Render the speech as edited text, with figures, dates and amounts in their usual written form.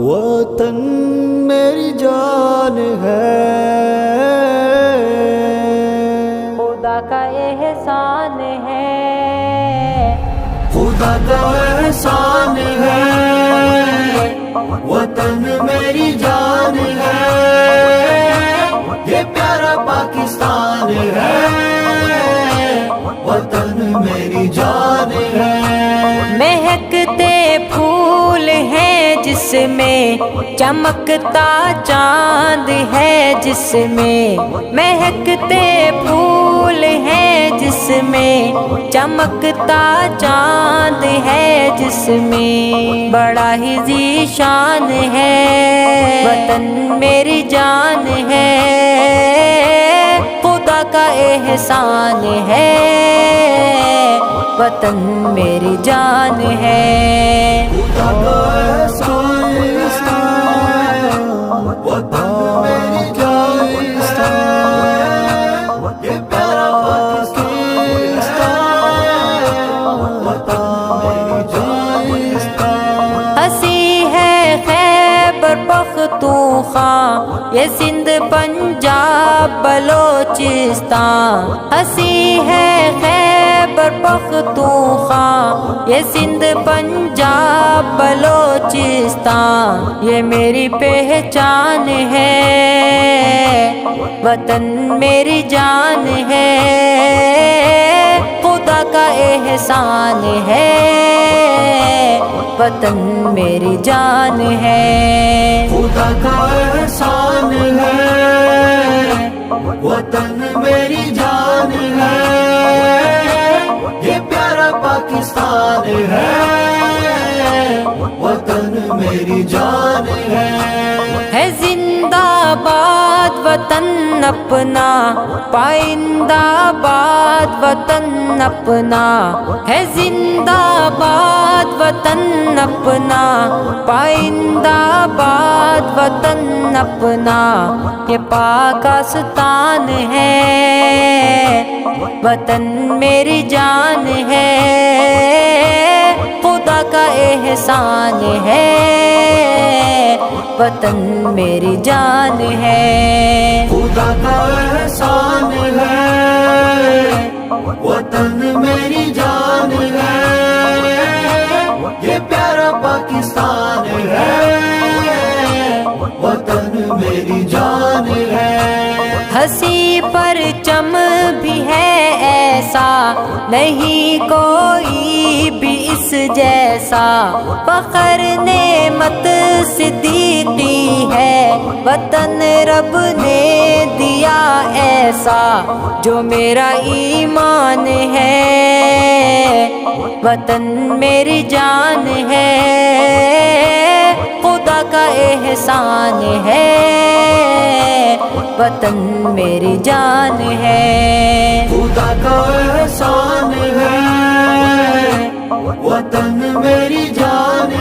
وطن میری جان ہے، خدا کا احسان ہے، خدا کا احسان ہے، وطن میری جان ہے، یہ پیارا پاکستان ہے، وطن میری جان ہے۔ مہکتے پھول ہیں جس میں چمکتا چاند ہے، جس میں مہکتے پھول ہیں جس میں چمکتا چاند ہے، جس میں بڑا ہی ذیشان ہے، وطن میری جان ہے، خدا کا احسان ہے، وطن میری جان ہے۔ خدا کا احسان ہے، وطن میری جان ہے، یہ پیارا پاکستان ہے، وطن میری جان ہے۔ ہنسی ہے خیبر پختونخوا، یہ سندھ پنجاب بلوچستان، ہنسی ہے خیبر پختونخوا، یہ سندھ پنجاب بلوچستان، یہ میری پہچان ہے، وطن میری جان ہے، خدا کا احسان ہے، وطن میری جان ہے۔ خدا کا احسان ہے، وطن میری جان ہے، یہ پیارا پاکستان ہے، وطن میری جان ہے۔ زندہ باد وطن اپنا، پائندہ باد وطن اپنا ہے، زندہ باد وطن اپنا، پائندہ باد وطن اپنا، یہ پاکستان ہے، وطن میری جان ہے، خدا کا احسان ہے، وطن میری جان ہے۔ خدا کا احسان ہے، وطن میری جان ہے، یہ پیارا پاکستان ہے، وطن میری جان ہے۔ ہنسی پرچم بھی ہے ایسا، نہیں کوئی بھی اس جیسا، فخر نعمت صدیقی ہے، وطن رب نے دیا ایسا، جو میرا ایمان ہے، وطن میری جان ہے، خدا کا احسان ہے، وطن میری جان ہے۔ خدا کا احسان ہے، وطن میری جان